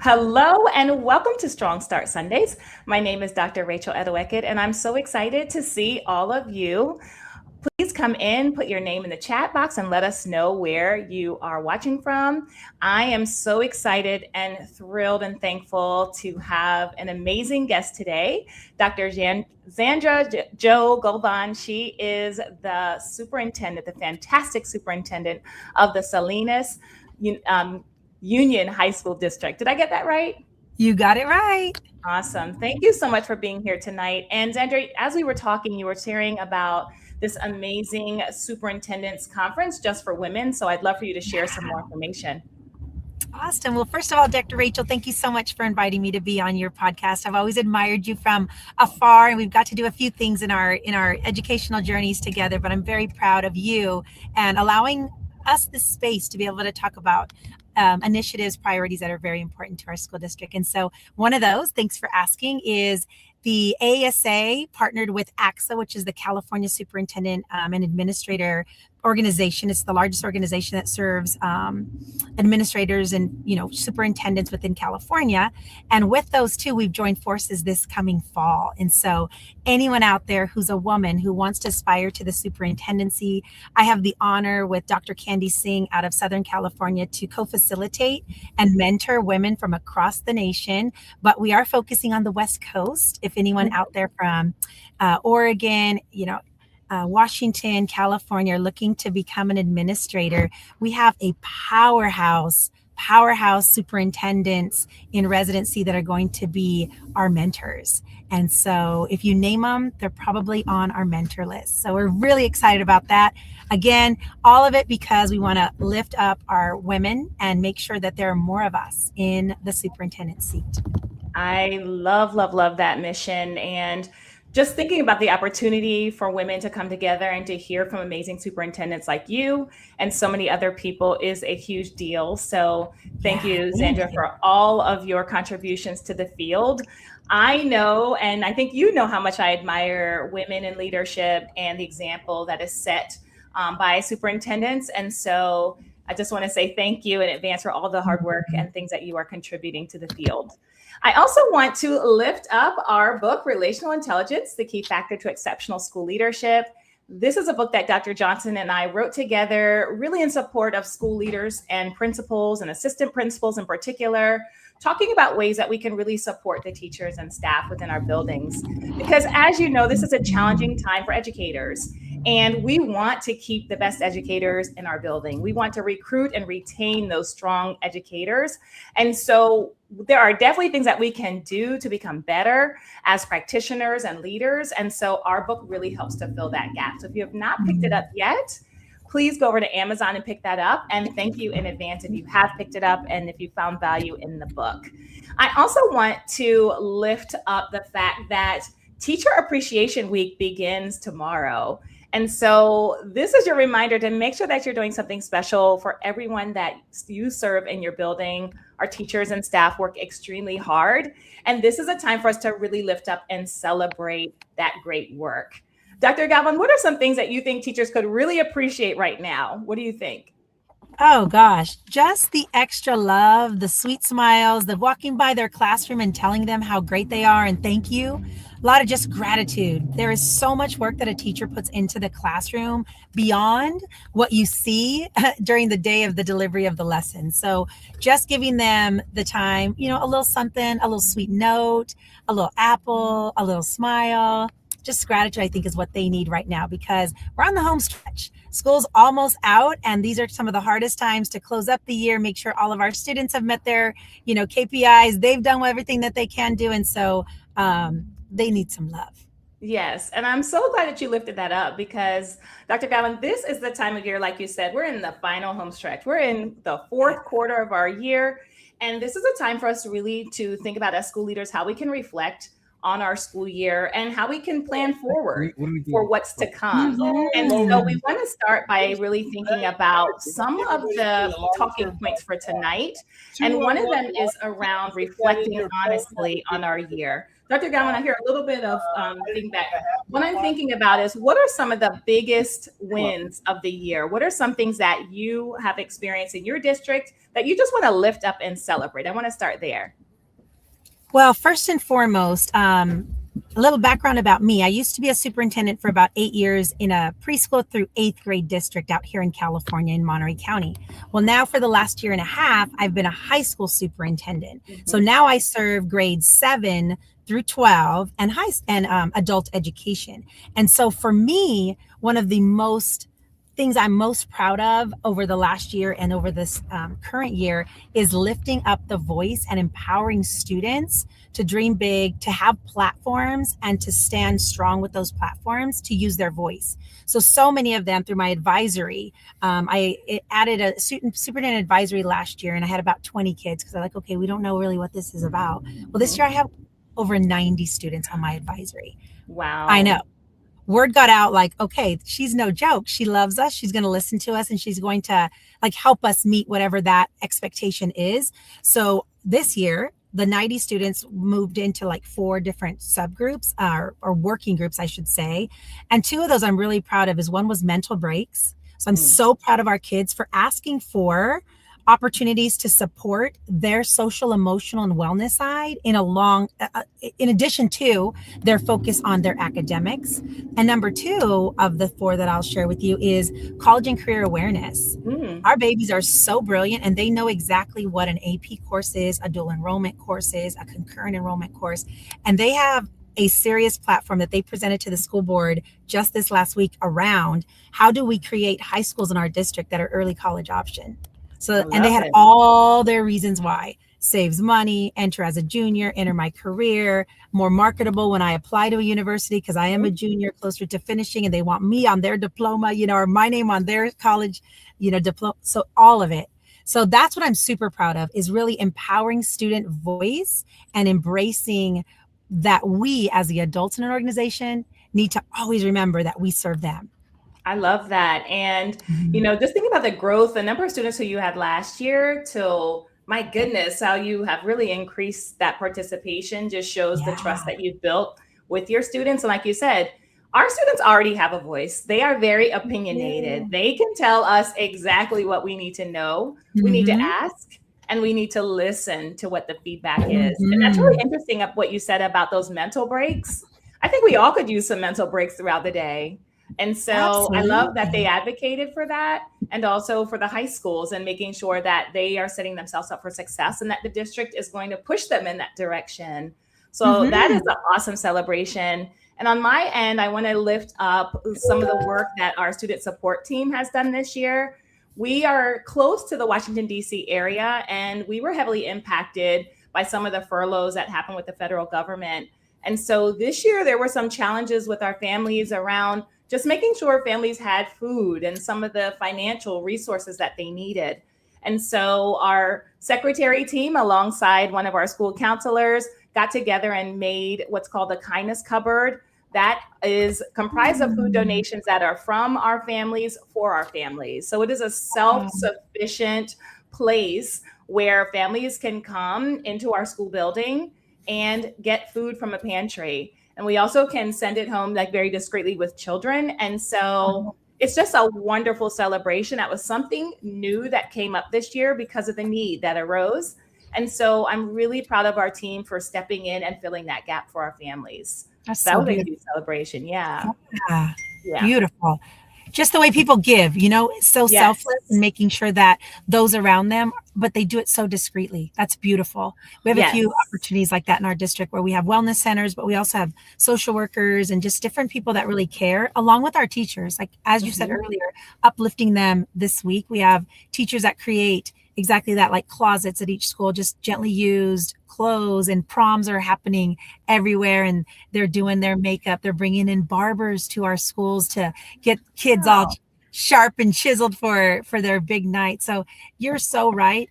Hello and welcome to Strong Start Sundays. My name is Dr. Rachel Edoho-Eket, and I'm so excited to see all of you. Please come in, put your name in the chat box, and let us know where you are watching from. I am so excited and thrilled and thankful to have an amazing guest today, Dr. Zandra Jo Govan. She is the superintendent, the fantastic superintendent of the Salinas Union High School District. Did I get that right? You got it right. Awesome. Thank you so much for being here tonight. And Zandra, as we were talking, you were sharing about this amazing superintendent's conference just for women. So I'd love for you to share some more information. Awesome. Well, first of all, Dr. Rachel, thank you so much for inviting me to be on your podcast. I've always admired you from afar, and we've got to do a few things in our educational journeys together, but I'm very proud of you and allowing us this space to be able to talk about initiatives, priorities that are very important to our school district. And so one of those, thanks for asking, is the ASA partnered with AXA, which is the California Superintendent and Administrator organization. It's the largest organization that serves administrators and superintendents within California. And with those two, we've joined forces this coming fall. And so anyone out there who's a woman who wants to aspire to the superintendency, I have the honor with Dr. Candy Singh out of Southern California to co-facilitate and mentor women from across the nation. But we are focusing on the West Coast. If anyone out there from Oregon, Washington, California are looking to become an administrator, we have a powerhouse superintendents in residency that are going to be our mentors. And so if you name them, they're probably on our mentor list. So we're really excited about that. Again, all of it because we want to lift up our women and make sure that there are more of us in the superintendent seat. I love that mission. And just thinking about the opportunity for women to come together and to hear from amazing superintendents like you and so many other people is a huge deal. So thank you, Zandra, for all of your contributions to the field. I know, and I think you know how much I admire women in leadership and the example that is set by superintendents. And so I just want to say thank you in advance for all the hard work and things that you are contributing to the field. I also want to lift up our book, Relational Intelligence, The Key Factor to Exceptional School Leadership. This is a book that Dr. Johnson and I wrote together really in support of school leaders and principals and assistant principals in particular, talking about ways that we can really support the teachers and staff within our buildings. Because as you know, this is a challenging time for educators. And we want to keep the best educators in our building. We want to recruit and retain those strong educators. And so there are definitely things that we can do to become better as practitioners and leaders. And so our book really helps to fill that gap. So if you have not picked it up yet, please go over to Amazon and pick that up. And thank you in advance if you have picked it up and if you found value in the book. I also want to lift up the fact that Teacher Appreciation Week begins tomorrow. And so this is your reminder to make sure that you're doing something special for everyone that you serve in your building. Our teachers and staff work extremely hard. And this is a time for us to really lift up and celebrate that great work. Dr. Govan, what are some things that you think teachers could really appreciate right now? What do you think? Oh gosh, just the extra love, the sweet smiles, the walking by their classroom and telling them how great they are and thank you. A lot of just gratitude. There is so much work that a teacher puts into the classroom beyond what you see during the day of the delivery of the lesson. So just giving them the time, a little something, a little sweet note, a little apple, a little smile. Just gratitude, I think, is what they need right now because we're on the home stretch. School's almost out, and these are some of the hardest times to close up the year, make sure all of our students have met their, KPIs. They've done everything that they can do, and so they need some love. Yes, and I'm so glad that you lifted that up because, Dr. Govan, this is the time of year, like you said, we're in the final home stretch. We're in the fourth quarter of our year, and this is a time for us really to think about as school leaders how we can reflect on our school year and how we can plan forward What do we for do? what's to come. And so we want to start by really thinking about some of the talking points for tonight. And one of them is around reflecting honestly on our year. Dr. Gowan, I hear a little bit of feedback. What I'm thinking about is, what are some of the biggest wins of the year? What are some things that you have experienced in your district that you just want to lift up and celebrate? I want to start there. Well, first and foremost, a little background about me. I used to be a superintendent for about 8 years in a preschool through 8th grade district out here in California in Monterey County. Well, now for the last year and a half, I've been a high school superintendent. So now I serve grades 7 through 12 and adult education. And so for me, one of the things I'm most proud of over the last year and over this current year is lifting up the voice and empowering students to dream big, to have platforms, and to stand strong with those platforms, to use their voice. So many of them through my advisory. I added a superintendent advisory last year, and I had about 20 kids because I'm like, okay, we don't know really what this is about. Well, this year I have over 90 students on my advisory. Wow. I know. Word got out like, okay, she's no joke. She loves us. She's going to listen to us, and she's going to like help us meet whatever that expectation is. So this year, the 90 students moved into like 4 different subgroups or working groups, I should say. And 2 of those I'm really proud of is one was mental breaks. So I'm so proud of our kids for asking for opportunities to support their social, emotional, and wellness side in addition to their focus on their academics. And number 2 of the 4 that I'll share with you is college and career awareness. Our babies are so brilliant, and they know exactly what an AP course is, a dual enrollment course is, a concurrent enrollment course, and they have a serious platform that they presented to the school board just this last week around how do we create high schools in our district that are early college option. So, and they had all their reasons why. Saves money, enter as a junior, enter my career, more marketable when I apply to a university because I am a junior closer to finishing and they want me on their diploma, or my name on their college, diploma. So all of it. So that's what I'm super proud of, is really empowering student voice and embracing that we as the adults in an organization need to always remember that we serve them. I love that. And, just think about the growth, the number of students who you had last year till, my goodness, how you have really increased that participation just shows the trust that you've built with your students. And like you said, our students already have a voice. They are very opinionated. They can tell us exactly what we need to know. We need to ask, and we need to listen to what the feedback is. And that's really interesting of what you said about those mental breaks. I think we all could use some mental breaks throughout the day. And so I love that they advocated for that, and also for the high schools and making sure that they are setting themselves up for success and that the district is going to push them in that direction. So that is an awesome celebration. And on my end, I want to lift up some of the work that our student support team has done this year. We are close to the Washington, D.C. area, and we were heavily impacted by some of the furloughs that happened with the federal government. And so this year, there were some challenges with our families around just making sure families had food and some of the financial resources that they needed. And so our secretary team, alongside one of our school counselors, got together and made what's called the kindness cupboard. That is comprised of food donations that are from our families for our families. So it is a self-sufficient place where families can come into our school building and get food from a pantry. And we also can send it home like very discreetly with children. And so it's just a wonderful celebration. That was something new that came up this year because of the need that arose. And so I'm really proud of our team for stepping in and filling that gap for our families. That was a huge celebration. Yeah. Beautiful. Just the way people give, so selfless, and making sure that those around them, but they do it so discreetly. That's beautiful. We have a few opportunities like that in our district where we have wellness centers, but we also have social workers and just different people that really care, along with our teachers. Like, as you said earlier, uplifting them this week. We have teachers that create exactly that, like closets at each school, just gently used clothes, and proms are happening everywhere, and they're doing their makeup. They're bringing in barbers to our schools to get kids all sharp and chiseled for their big night. So you're so right.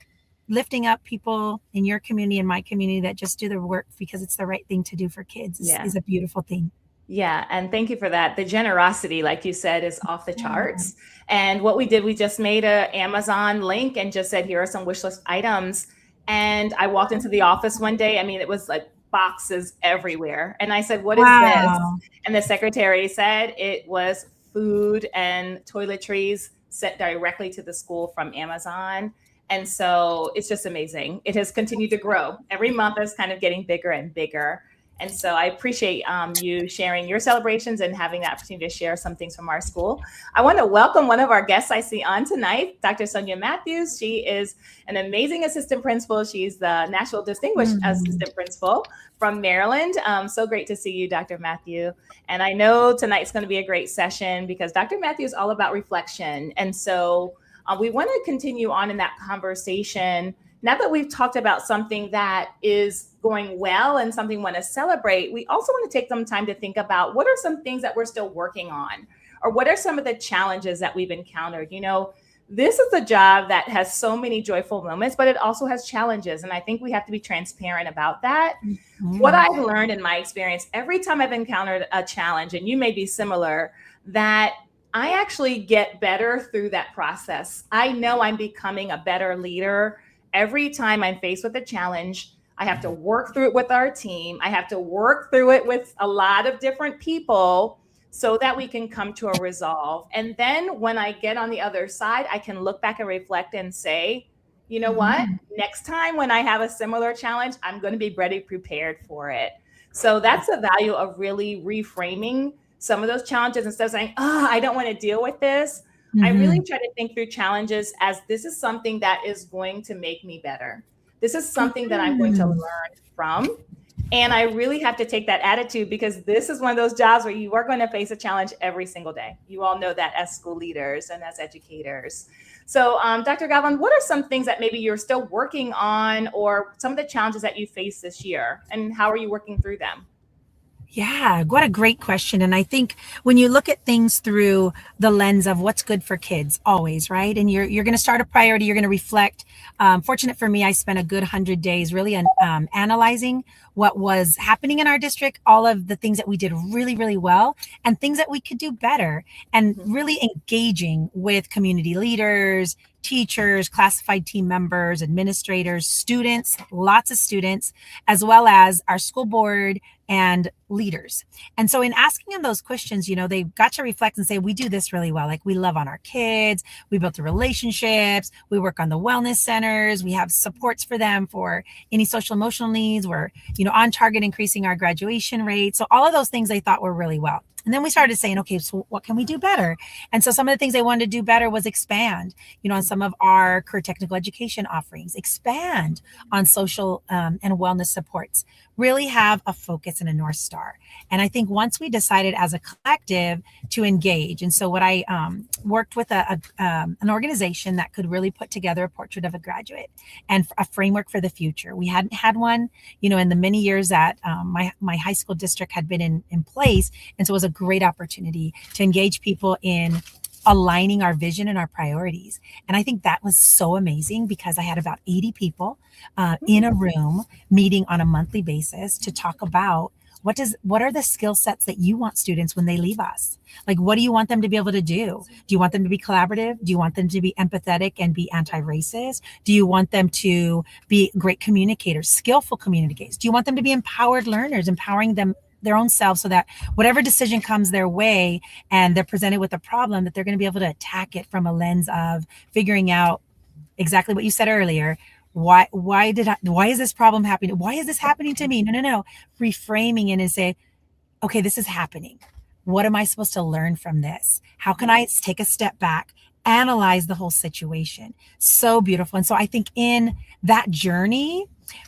lifting up people in your community and my community that just do the work because it's the right thing to do for kids Yeah. is a beautiful thing. Yeah, and thank you for that. The generosity, like you said, is off the Yeah. charts. And what we did, we just made a Amazon link and just said, here are some wish list items. And I walked into the office one day. I mean, it was like boxes everywhere. And I said, what is this? Wow. And the secretary said it was food and toiletries sent directly to the school from Amazon. And so it's just amazing. It has continued to grow. Every month it's kind of getting bigger and bigger. And so I appreciate you sharing your celebrations and having the opportunity to share some things from our school. I want to welcome one of our guests I see on tonight, Dr. Sonia Matthews. She is an amazing assistant principal. She's the National Distinguished Assistant Principal from Maryland. So great to see you, Dr. Matthew. And I know tonight's going to be a great session because Dr. Matthew is all about reflection. And so we want to continue on in that conversation. Now that we've talked about something that is going well and something we want to celebrate, we also want to take some time to think about what are some things that we're still working on, or what are some of the challenges that we've encountered. You know, this is a job that has so many joyful moments, but it also has challenges. And I think we have to be transparent about that. What I've learned in my experience, every time I've encountered a challenge, and you may be similar, that I actually get better through that process. I know I'm becoming a better leader. Every time I'm faced with a challenge, I have to work through it with our team. I have to work through it with a lot of different people so that we can come to a resolve. And then when I get on the other side, I can look back and reflect and say, you know what? Next time when I have a similar challenge, I'm going to be ready, prepared for it. So that's the value of really reframing some of those challenges instead of saying, oh, I don't want to deal with this. I really try to think through challenges as this is something that is going to make me better. This is something that I'm going to learn from. And I really have to take that attitude because this is one of those jobs where you are going to face a challenge every single day. You all know that as school leaders and as educators. So Dr. Galvin, what are some things that maybe you're still working on or some of the challenges that you face this year and how are you working through them? Yeah, what a great question. And I think when you look at things through the lens of what's good for kids, always, right? And you're going to start a priority, you're going to reflect. Fortunate for me, I spent a good 100 days really analyzing what was happening in our district, all of the things that we did really, really well, and things that we could do better, and really engaging with community leaders, teachers, classified team members, administrators, students, lots of students, as well as our school board and leaders. And so in asking them those questions, you know, they got to reflect and say, we do this really well. Like we love on our kids, we built the relationships, we work on the wellness centers, we have supports for them for any social emotional needs. We're, you know, on target increasing our graduation rate. So all of those things they thought were really well. And then we started saying, okay, so what can we do better? And so some of the things they wanted to do better was expand, you know, on some of our career technical education offerings, expand on social and wellness supports, really have a focus and a North Star. And I think once we decided as a collective to engage, and so what I worked with an organization that could really put together a portrait of a graduate and a framework for the future. We hadn't had one, you know, in the many years that my high school district had been in place. And so it was a great opportunity to engage people in aligning our vision and our priorities. And I think that was so amazing because I had about 80 people in a room meeting on a monthly basis to talk about what are the skill sets that you want students when they leave us? Like, what do you want them to be able to do? Do you want them to be collaborative? Do you want them to be empathetic and be anti-racist? Do you want them to be great communicators, skillful communicators? Do you want them to be empowered learners, empowering them their own selves so that whatever decision comes their way and they're presented with a problem, that they're going to be able to attack it from a lens of figuring out exactly what you said earlier. Why is this problem happening? Why is this happening to me? No. Reframing it and say, okay, this is happening. What am I supposed to learn from this? How can I take a step back, analyze the whole situation? So beautiful. And so I think in that journey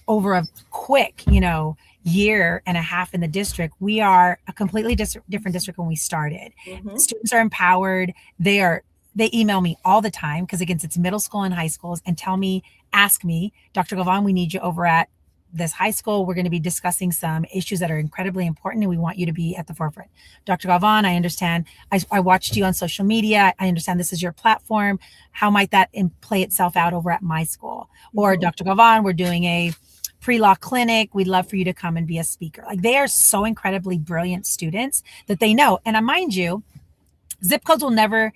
over a quick, you know, year and a half in the district, we are a completely different district when we started. Students are empowered. They email me all the time because again, it's middle school and high schools and ask me, Dr. Galvan, we need you over at this high school, we're going to be discussing some issues that are incredibly important, and we want you to be at the forefront. Dr. Galvan, I understand. I watched you on social media. I understand this is your platform. How might that play itself out over at my school? Or Dr. Galvan, we're doing a pre-law clinic. We'd love for you to come and be a speaker. Like, they are so incredibly brilliant students that they know. And mind you, zip codes will never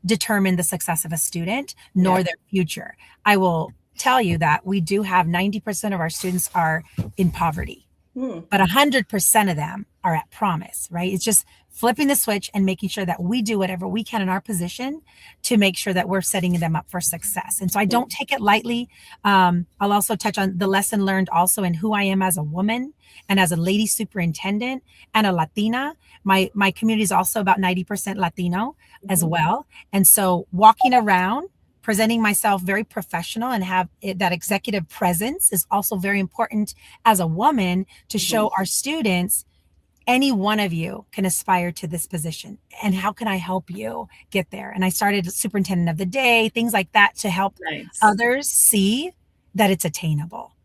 determine the success of a student nor their future. I will tell you that we do have 90% of our students are in poverty, but 100% of them are at promise, right? It's just flipping the switch and making sure that we do whatever we can in our position to make sure that we're setting them up for success. And so I don't take it lightly. I'll also touch on the lesson learned also in who I am as a woman and as a lady superintendent and a Latina. My community is also about 90% Latino as well. And so walking around, presenting myself very professional and have that executive presence is also very important as a woman to show our students any one of you can aspire to this position, and how can I help you get there? And I started superintendent of the day, things like that, to help others see that it's attainable.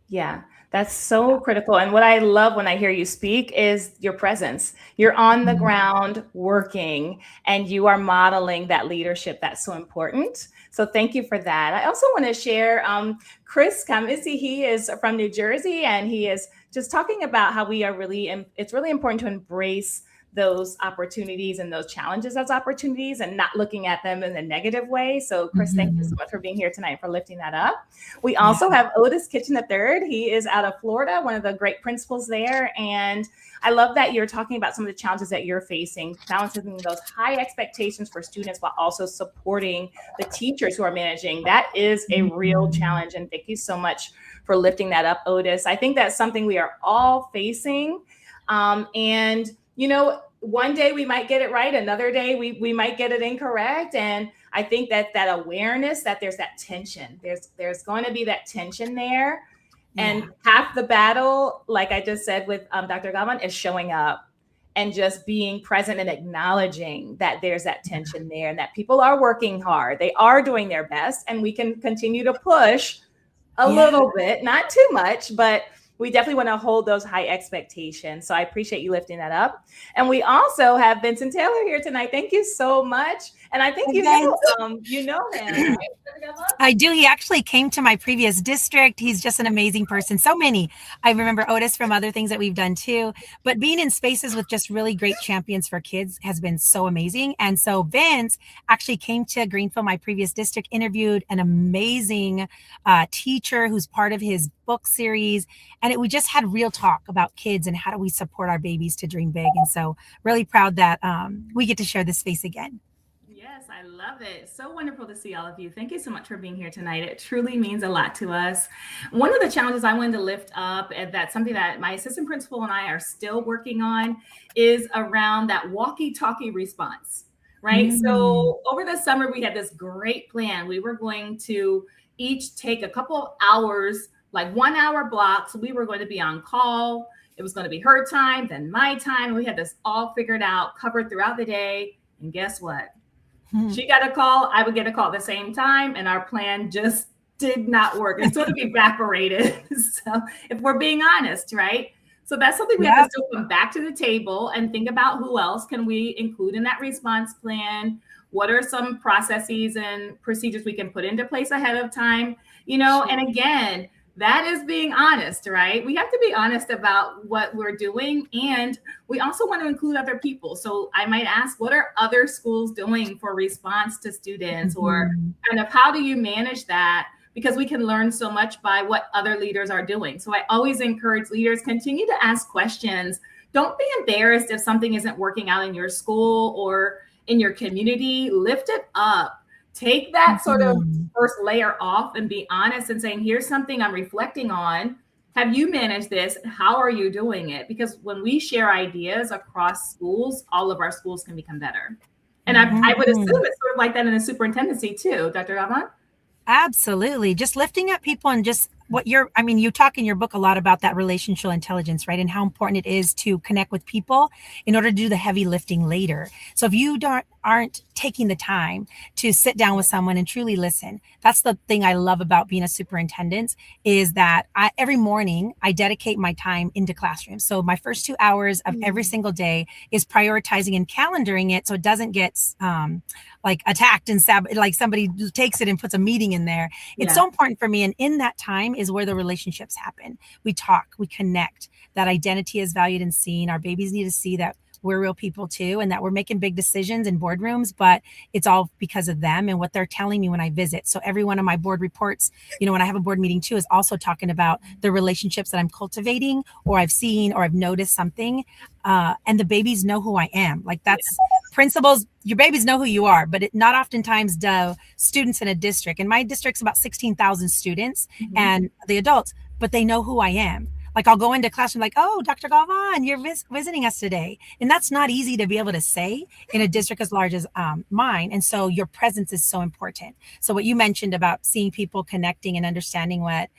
Yeah, that's so critical. And what I love when I hear you speak is your presence. You're on the ground working, and you are modeling that leadership that's so important. So thank you for that. I also want to share Chris Kamisi. He is from New Jersey, and he is just talking about how we are it's really important to embrace those opportunities and those challenges as opportunities and not looking at them in a negative way. So Chris, thank you so much for being here tonight, for lifting that up. We also have Otis Kitchen III. He is out of Florida, one of the great principals there. And I love that you're talking about some of the challenges that you're facing, balancing those high expectations for students while also supporting the teachers who are managing. That is a real challenge. And thank you so much for lifting that up, Otis. I think that's something we are all facing. And you know, one day we might get it right. Another day we might get it incorrect. And I think that awareness that there's that tension, there's going to be that tension there. And half the battle, like I just said with Dr. Galvan, is showing up and just being present and acknowledging that there's that tension there and that people are working hard. They are doing their best, and we can continue to push a little bit, not too much, but we definitely want to hold those high expectations. So I appreciate you lifting that up. And we also have Vincent Taylor here tonight. Thank you so much. And I think you know him. Right? I do. He actually came to my previous district. He's just an amazing person. So many. I remember Otis from other things that we've done too. But being in spaces with just really great champions for kids has been so amazing. And so Vince actually came to Greenfield, my previous district, interviewed an amazing teacher who's part of his book series. And we just had real talk about kids and how do we support our babies to dream big. And so really proud that we get to share this space again. Yes, I love it. So wonderful to see all of you. Thank you so much for being here tonight. It truly means a lot to us. One of the challenges I wanted to lift up, and that's something that my assistant principal and I are still working on, is around that walkie-talkie response, right? So over the summer, we had this great plan. We were going to each take a couple of hours, like 1 hour blocks. We were going to be on call. It was going to be her time, then my time. We had this all figured out, covered throughout the day. And guess what? She got a call, I would get a call at the same time, and our plan just did not work. It sort of evaporated. So if we're being honest, right? So that's something we have to still come back to the table and think about who else can we include in that response plan. What are some processes and procedures we can put into place ahead of time? You know, and again, that is being honest, right? We have to be honest about what we're doing. And we also want to include other people. So I might ask, what are other schools doing for response to students? Or kind of how do you manage that? Because we can learn so much by what other leaders are doing. So I always encourage leaders, continue to ask questions. Don't be embarrassed if something isn't working out in your school or in your community. Lift it up. Take that sort of first layer off and be honest and saying, here's something I'm reflecting on. Have you managed this? How are you doing it? Because when we share ideas across schools, all of our schools can become better. And I would assume it's sort of like that in the superintendency too, Dr. Galvan? Absolutely. Just lifting up people and just you talk in your book a lot about that relational intelligence, right? And how important it is to connect with people in order to do the heavy lifting later. So if you aren't taking the time to sit down with someone and truly listen, that's the thing I love about being a superintendent, is that every morning I dedicate my time into classrooms. So my first 2 hours of every single day is prioritizing and calendaring it so it doesn't get like attacked and like somebody takes it and puts a meeting in there. It's so important for me. And in that time is where the relationships happen. We talk, we connect, that identity is valued and seen. Our babies need to see that we're real people too, and that we're making big decisions in boardrooms, but it's all because of them and what they're telling me when I visit. So every one of my board reports, when I have a board meeting too, is also talking about the relationships that I'm cultivating, or I've seen, or I've noticed something. And the babies know who I am. Like, that's principals. Your babies know who you are, but not oftentimes do students in a district. And my district's about 16,000 students and the adults, but they know who I am. Like, I'll go into classroom like, oh, Dr. Galvan, you're visiting us today. And that's not easy to be able to say in a district as large as mine. And so your presence is so important. So what you mentioned about seeing people, connecting and understanding what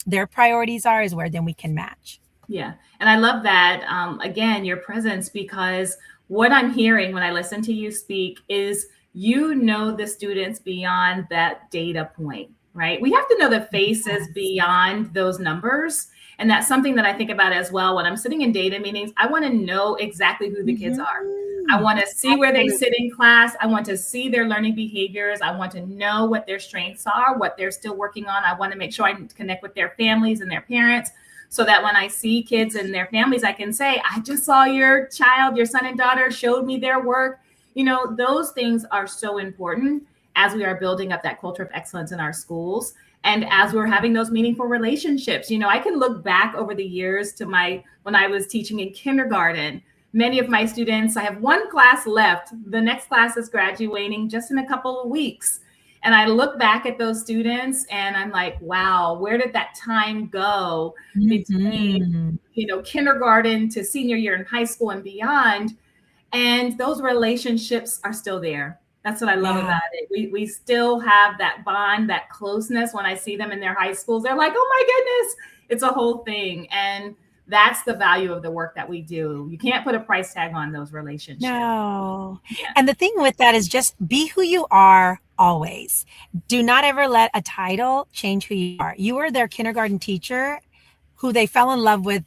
their priorities are is where then we can match. Yeah. And I love that, again, your presence, because what I'm hearing when I listen to you speak is the students beyond that data point, right? We have to know the faces beyond those numbers. And that's something that I think about as well. When I'm sitting in data meetings, I want to know exactly who the kids are. I want to see where they sit in class. I want to see their learning behaviors. I want to know what their strengths are, what they're still working on. I want to make sure I connect with their families and their parents, so that when I see kids and their families, I can say, I just saw your child, your son and daughter showed me their work. Those things are so important as we are building up that culture of excellence in our schools. And as we're having those meaningful relationships, I can look back over the years to when I was teaching in kindergarten. Many of my students, I have one class left. The next class is graduating just in a couple of weeks. And I look back at those students and I'm like, wow, where did that time go between, kindergarten to senior year in high school and beyond? And those relationships are still there. That's what I love about it. We still have that bond, that closeness. When I see them in their high schools, they're like, oh my goodness, it's a whole thing. And that's the value of the work that we do. You can't put a price tag on those relationships. No. Yeah. And the thing with that is just be who you are always. Do not ever let a title change who you are. You were their kindergarten teacher who they fell in love with,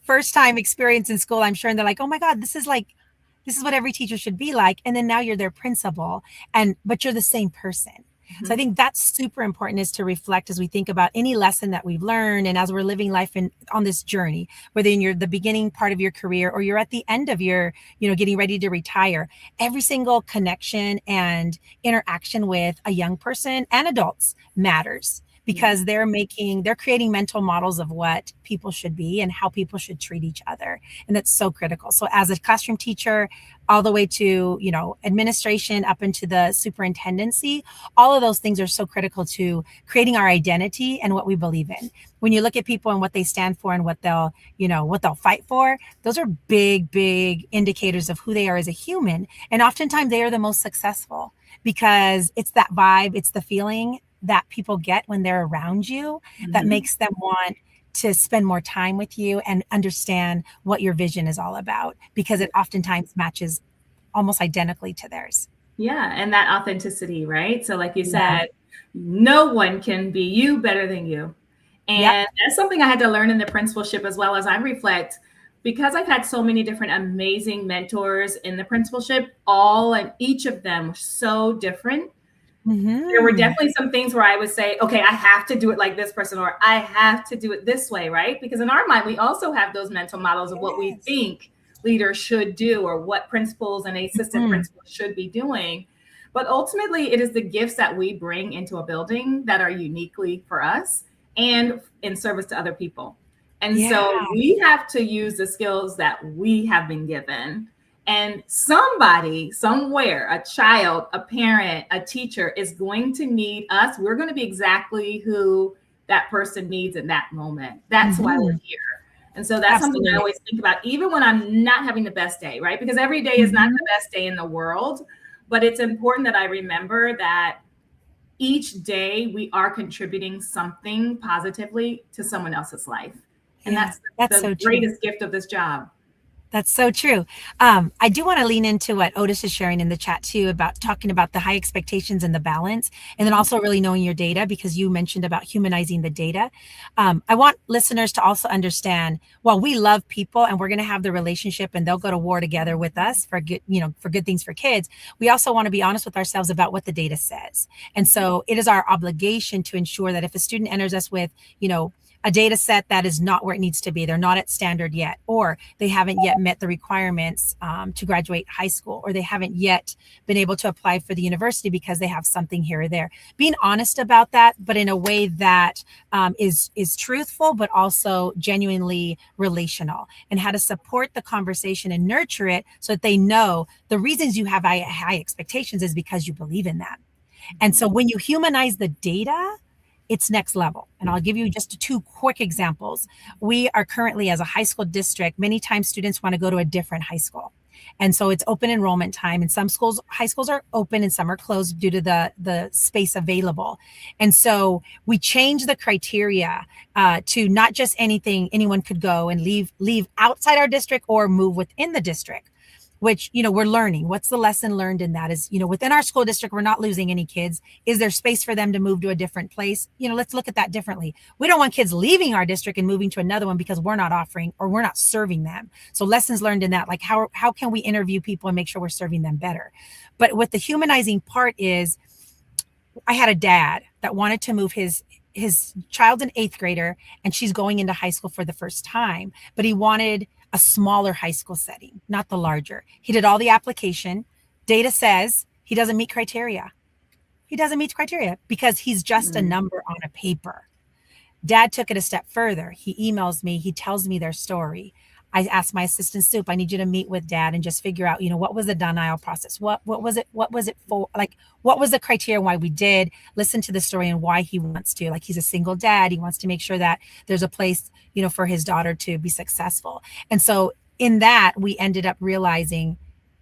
first time experience in school, I'm sure. And they're like, oh my God, this is what every teacher should be like. And then now you're their principal, but you're the same person. So I think that's super important, is to reflect as we think about any lesson that we've learned. And as we're living life on this journey, whether you're the beginning part of your career or you're at the end of your, getting ready to retire, every single connection and interaction with a young person and adults matters, because they're creating mental models of what people should be and how people should treat each other. And that's so critical. So as a classroom teacher, all the way to, administration, up into the superintendency, all of those things are so critical to creating our identity and what we believe in. When you look at people and what they stand for and what they'll fight for, those are big, big indicators of who they are as a human. And oftentimes they are the most successful, because it's that vibe, it's the feeling that people get when they're around you that makes them want to spend more time with you and understand what your vision is all about, because it oftentimes matches almost identically to theirs. Yeah. And that authenticity, right? So like you said, no one can be you better than you. And that's something I had to learn in the principalship, as well as I reflect, because I've had so many different amazing mentors in the principalship, and each of them were so different. There were definitely some things where I would say, okay, I have to do it like this person, or I have to do it this way, right? Because in our mind, we also have those mental models of what we think leaders should do, or what principals and assistant principals should be doing. But ultimately, it is the gifts that we bring into a building that are uniquely for us and in service to other people. And so we have to use the skills that we have been given. And somebody, somewhere, a child, a parent, a teacher is going to need us. We're going to be exactly who that person needs in that moment. That's why we're here. And so that's something I always think about, even when I'm not having the best day, right? Because every day is not the best day in the world. But it's important that I remember that each day we are contributing something positively to someone else's life. And Yeah, that's that's the so true. greatest gift of this job. That's so true. I do want to lean into what Otis is sharing in the chat too about talking about the high expectations and the balance, and then also really knowing your data because you mentioned about humanizing the data. I want listeners to also understand while we love people and we're going to have the relationship and they'll go to war together with us for good, for good things for kids. We also want to be honest with ourselves about what the data says, and so it is our obligation to ensure that if a student enters us with, a data set that is not where it needs to be. They're not at standard yet, or they haven't yet met the requirements to graduate high school, or they haven't yet been able to apply for the university because they have something here or there. Being honest about that, but in a way that is truthful, but also genuinely relational, and how to support the conversation and nurture it so that they know the reasons you have high expectations is because you believe in that. And so when you humanize the data, it's next level. And I'll give you just two quick examples. We are currently, as a high school district, many times students want to go to a different high school. And so it's open enrollment time. And some schools, high schools are open and some are closed due to the space available. And so we change the criteria to not just anyone could go and leave outside our district or move within the district, which, we're learning. What's the lesson learned in that is, within our school district, we're not losing any kids. Is there space for them to move to a different place? Let's look at that differently. We don't want kids leaving our district and moving to another one because we're not offering or we're not serving them. So lessons learned in that, like how can we interview people and make sure we're serving them better? But what the humanizing part is, I had a dad that wanted to move his child's an 8th grader and she's going into high school for the first time, but he wanted a smaller high school setting, not the larger. He did all the application. Data says he doesn't meet criteria. He doesn't meet criteria because he's just a number on a paper. Dad took it a step further. He emails me. He tells me their story. I asked my assistant Soup, I need you to meet with dad and just figure out, what was the denial process? What was it? What was it for? Like, what was the criteria why we did? Listen to the story and why he wants to. Like, he's a single dad. He wants to make sure that there's a place, for his daughter to be successful. And so in that, we ended up realizing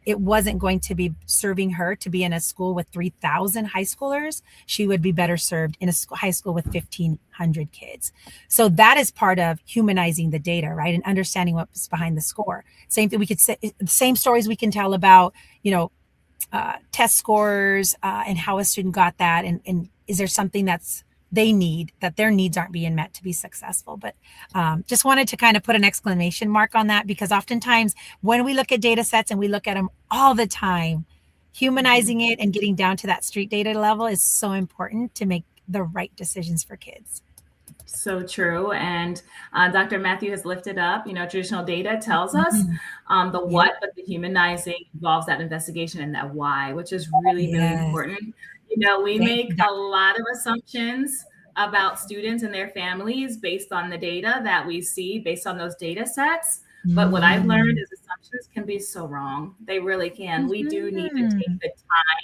it wasn't going to be serving her to be in a school with 3,000 high schoolers. She would be better served in a high school with 1,500 kids. So that is part of humanizing the data, right? And understanding what's behind the score. Same thing we could say, same stories we can tell about, test scores and how a student got that. And is there something that's they need, that their needs aren't being met to be successful. But just wanted to kind of put an exclamation mark on that, because oftentimes when we look at data sets, and we look at them all the time, humanizing it and getting down to that street data level is so important to make the right decisions for kids. So true. And Dr. Matthew has lifted up, traditional data tells us the what, but the humanizing involves that investigation and that why, which is really, really important. We make a lot of assumptions about students and their families based on the data that we see, based on those data sets. But what I've learned is assumptions can be so wrong. They really can. We do need to take the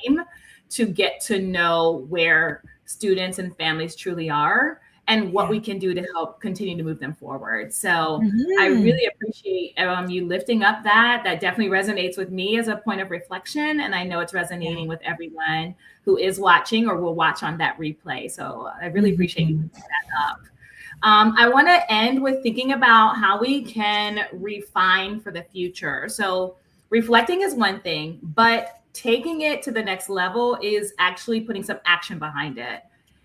time to get to know where students and families truly are and what we can do to help continue to move them forward. So I really appreciate you lifting up that. That definitely resonates with me as a point of reflection. And I know it's resonating with everyone who is watching or will watch on that replay. So I really appreciate you lifting that up. I want to end with thinking about how we can refine for the future. So reflecting is one thing, but taking it to the next level is actually putting some action behind it.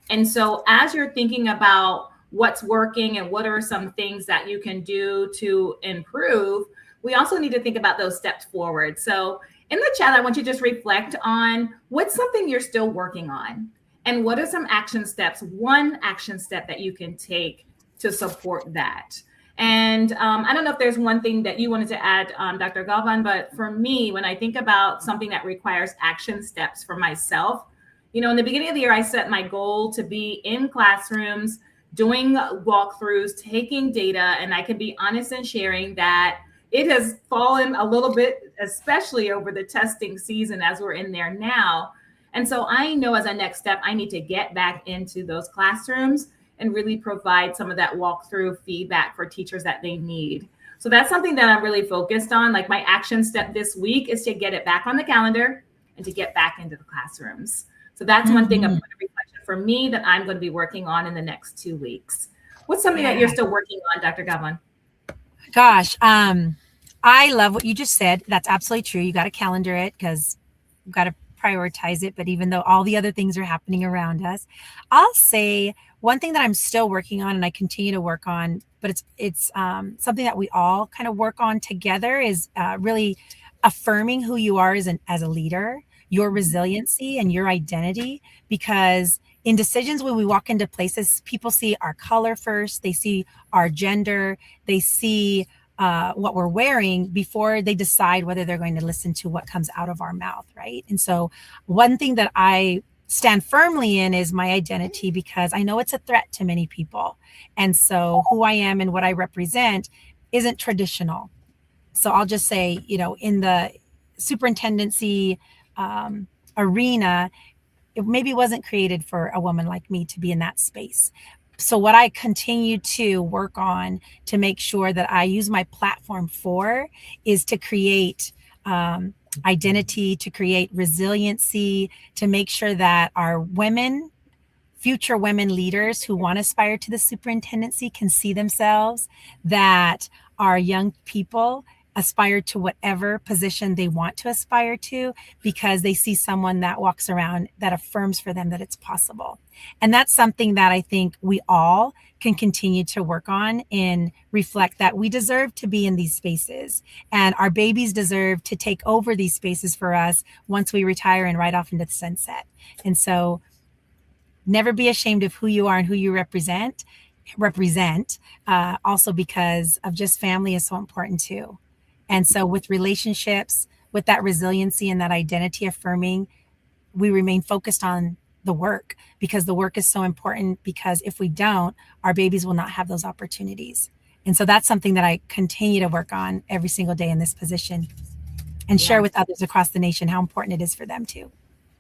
And so as you're thinking about what's working and what are some things that you can do to improve, we also need to think about those steps forward. So in the chat, I want you to just reflect on what's something you're still working on, and what are some action steps, one action step that you can take to support that. And I don't know if there's one thing that you wanted to add, Dr. Galvan, but for me, when I think about something that requires action steps for myself, in the beginning of the year, I set my goal to be in classrooms, doing walkthroughs, taking data, and I can be honest in sharing that it has fallen a little bit, especially over the testing season as we're in there now. And so I know as a next step, I need to get back into those classrooms and really provide some of that walkthrough feedback for teachers that they need. So that's something that I'm really focused on. Like, my action step this week is to get it back on the calendar and to get back into the classrooms. So that's one thing, a point of reflection for me that I'm going to be working on in the next 2 weeks? What's something that Yeah. you're still working on, Dr. Gavin? Gosh, I love what you just said. That's absolutely true. You got to calendar it because you've got to prioritize it. But even though all the other things are happening around us, I'll say one thing that I'm still working on and I continue to work on, but it's something that we all kind of work on together is really affirming who you are as a leader, your resiliency and your identity, because in decisions when we walk into places, people see our color first, they see our gender, they see what we're wearing before they decide whether they're going to listen to what comes out of our mouth, right? And so one thing that I stand firmly in is my identity because I know it's a threat to many people. And so who I am and what I represent isn't traditional. So I'll just say, in the superintendency arena, it maybe wasn't created for a woman like me to be in that space. So what I continue to work on to make sure that I use my platform for is to create identity, to create resiliency, to make sure that our women, future women leaders who want to aspire to the superintendency can see themselves, that our young people aspire to whatever position they want to aspire to because they see someone that walks around that affirms for them that it's possible. And that's something that I think we all can continue to work on and reflect that we deserve to be in these spaces and our babies deserve to take over these spaces for us once we retire and ride off into the sunset. And so never be ashamed of who you are and who you represent, also because of just family is so important too. And so with relationships, with that resiliency and that identity affirming, we remain focused on the work because the work is so important, because if we don't, our babies will not have those opportunities. And so that's something that I continue to work on every single day in this position and share with others across the nation how important it is for them too.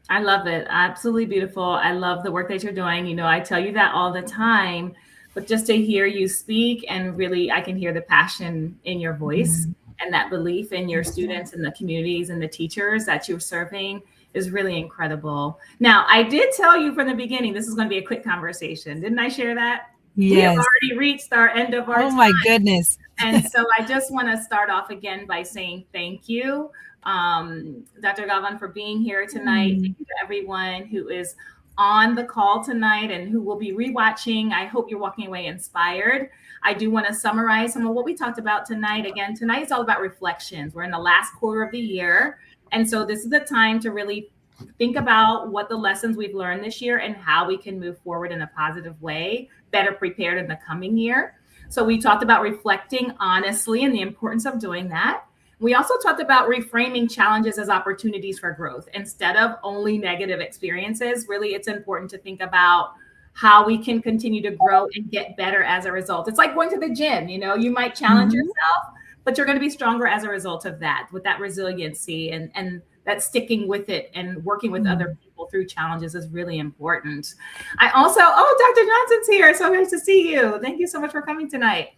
I love it. Absolutely beautiful. I love the work that you're doing. I tell you that all the time, but just to hear you speak and really, I can hear the passion in your voice and that belief in your students and the communities and the teachers that you're serving is really incredible. Now, I did tell you from the beginning, this is going to be a quick conversation. Didn't I share that? Yes. We have already reached our end of our time. Oh my goodness. And so I just want to start off again by saying thank you, Dr. Galvan, for being here tonight. Thank you to everyone who is on the call tonight and who will be rewatching. I hope you're walking away inspired. I do want to summarize some of what we talked about tonight. Again, tonight is all about reflections. We're in the last quarter of the year. And so this is the time to really think about what the lessons we've learned this year and how we can move forward in a positive way, better prepared in the coming year. So we talked about reflecting honestly and the importance of doing that. We also talked about reframing challenges as opportunities for growth instead of only negative experiences. Really, it's important to think about how we can continue to grow and get better as a result. It's like going to the gym. You might challenge yourself, but you're going to be stronger as a result of that, with that resiliency and that sticking with it and working with other people through challenges is really important. I also, Dr. Johnson's here. So nice to see you. Thank you so much for coming tonight.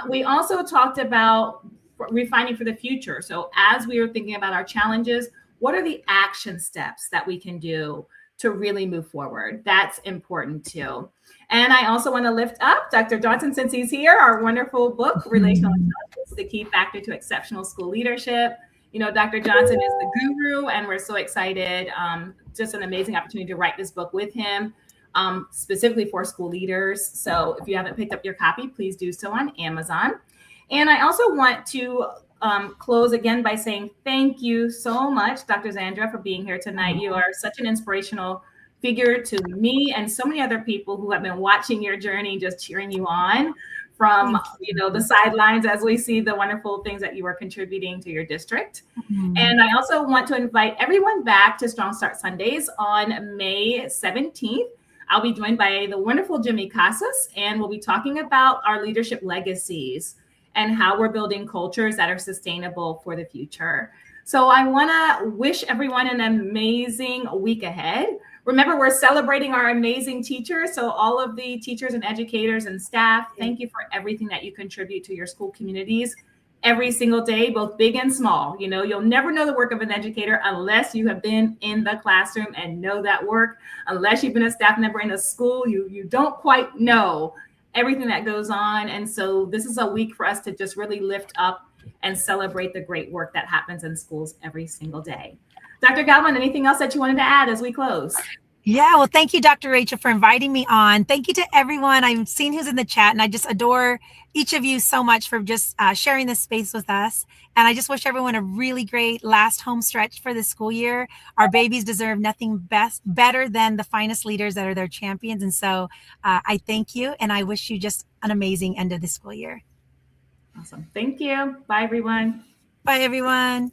We also talked about refining for the future. So as we are thinking about our challenges, what are the action steps that we can do to really move forward? That's important too. And I also want to lift up Dr. Johnson, since he's here, our wonderful book, Relational Intelligence, the Key Factor to Exceptional School Leadership. Dr. Johnson is the guru, and we're so excited. Just an amazing opportunity to write this book with him, specifically for school leaders. So if you haven't picked up your copy, please do so on Amazon. And I also want to close again by saying thank you so much, Dr. Zandra, for being here tonight. You are such an inspirational figure to me and so many other people who have been watching your journey, just cheering you on from the sidelines as we see the wonderful things that you are contributing to your district. And I also want to invite everyone back to Strong Start Sundays on May 17th. I'll be joined by the wonderful Jimmy Casas, and we'll be talking about our leadership legacies and how we're building cultures that are sustainable for the future. So I want to wish everyone an amazing week ahead. Remember, we're celebrating our amazing teachers. So all of the teachers and educators and staff, thank you for everything that you contribute to your school communities every single day, both big and small. You know, you'll never know the work of an educator unless you have been in the classroom and know that work. Unless you've been a staff member in a school, you don't quite know everything that goes on. And so this is a week for us to just really lift up and celebrate the great work that happens in schools every single day. Dr. Galvin, anything else that you wanted to add as we close? Yeah, well, thank you, Dr. Rachel, for inviting me on. Thank you to everyone. I've seen who's in the chat, and I just adore each of you so much for just sharing this space with us. And I just wish everyone a really great last home stretch for this school year. Our babies deserve nothing better than the finest leaders that are their champions. And so I thank you, and I wish you just an amazing end of the school year. Awesome. Thank you. Bye, everyone. Bye, everyone.